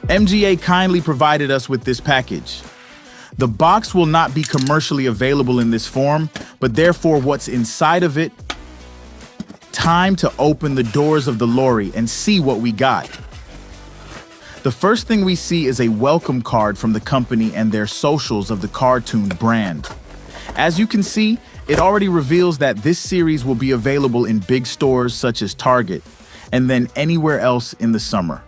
MGA kindly provided us with this package. The box will not be commercially available in this form, but therefore what's inside of it? Time to open the doors of the lorry and see what we got. The first thing we see is a welcome card from the company and their socials of the Car-Tuned brand. As you can see, it already reveals that this series will be available in big stores such as Target, and then anywhere else in the summer.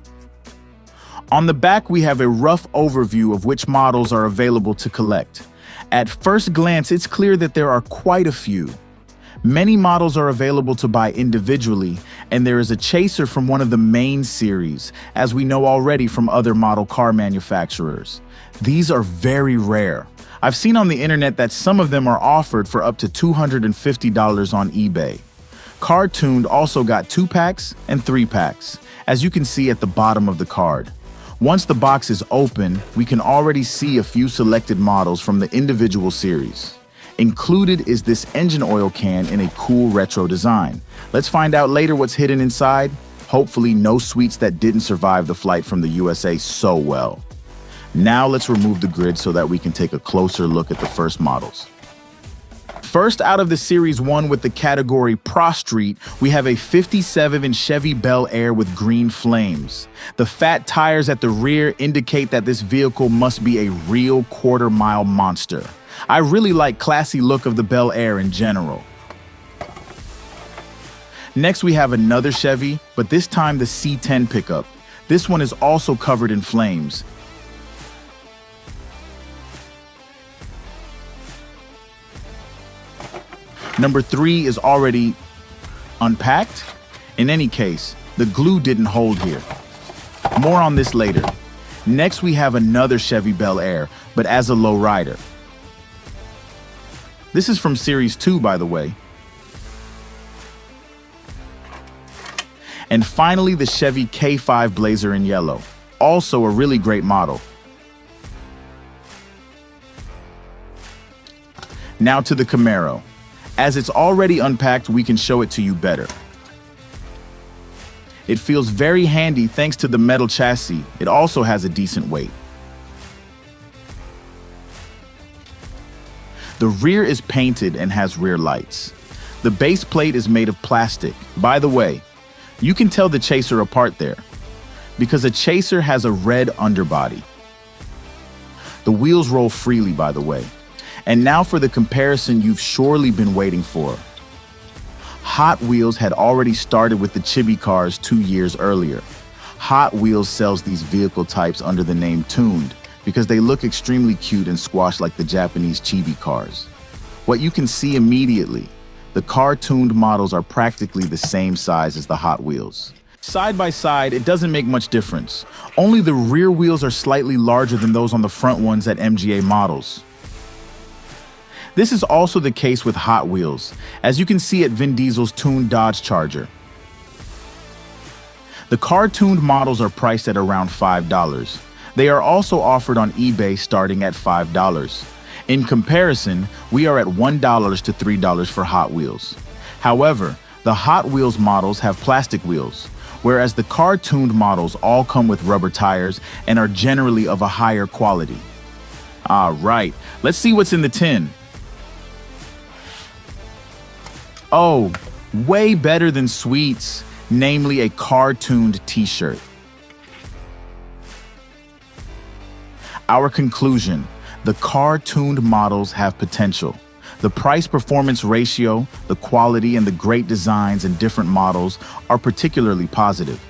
On the back, we have a rough overview of which models are available to collect. At first glance, it's clear that there are quite a few. Many models are available to buy individually, and there is a chaser from one of the main series, as we know already from other model car manufacturers. These are very rare. I've seen on the internet that some of them are offered for up to $250 on eBay. Car-Tuned also got 2-packs and 3-packs, as you can see at the bottom of the card. Once the box is open, we can already see a few selected models from the individual series. Included is this engine oil can in a cool retro design. Let's find out later what's hidden inside. Hopefully no sweets that didn't survive the flight from the USA so well. Now let's remove the grid so that we can take a closer look at the first models. First out of the Series 1 with the category Pro Street, we have a 57 Chevy Bel Air with green flames. The fat tires at the rear indicate that this vehicle must be a real quarter-mile monster. I really like classy look of the Bel Air in general. Next we have another Chevy, but this time the C10 pickup. This one is also covered in flames. Number 3 is already unpacked. In any case, the glue didn't hold here. More on this later. Next we have another Chevy Bel Air, but as a lowrider. This is from Series 2, by the way. And finally, the Chevy K5 Blazer in yellow. Also a really great model. Now to the Camaro. As it's already unpacked, we can show it to you better. It feels very handy thanks to the metal chassis. It also has a decent weight. The rear is painted and has rear lights. The base plate is made of plastic. By the way, you can tell the Chaser apart there, because a Chaser has a red underbody. The wheels roll freely, by the way. And now for the comparison you've surely been waiting for. Hot Wheels had already started with the Chibi Cars 2 years earlier. Hot Wheels sells these vehicle types under the name Tuned, because they look extremely cute and squashed like the Japanese Chibi Cars. What you can see immediately, the Car-Tuned models are practically the same size as the Hot Wheels. Side by side, it doesn't make much difference. Only the rear wheels are slightly larger than those on the front ones at MGA models. This is also the case with Hot Wheels, as you can see at Vin Diesel's tuned Dodge Charger. The Car-Tuned models are priced at around $5. They are also offered on eBay starting at $5. In comparison, we are at $1 to $3 for Hot Wheels. However, the Hot Wheels models have plastic wheels, whereas the Car-Tuned models all come with rubber tires and are generally of a higher quality. All right, let's see what's in the tin. Oh, way better than sweets, namely a Car-Tuned t-shirt. Our conclusion, the Car-Tuned models have potential. The price-performance ratio, the quality, and the great designs and different models are particularly positive.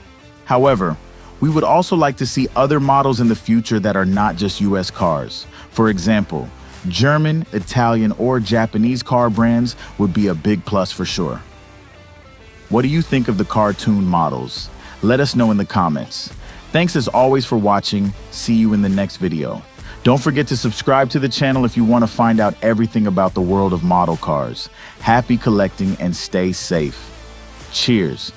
However, we would also like to see other models in the future that are not just US cars. For example, German, Italian, or Japanese car brands would be a big plus for sure. What do you think of the Car-Tuned models? Let us know in the comments. Thanks as always for watching. See you in the next video. Don't forget to subscribe to the channel if you want to find out everything about the world of model cars. Happy collecting and stay safe. Cheers.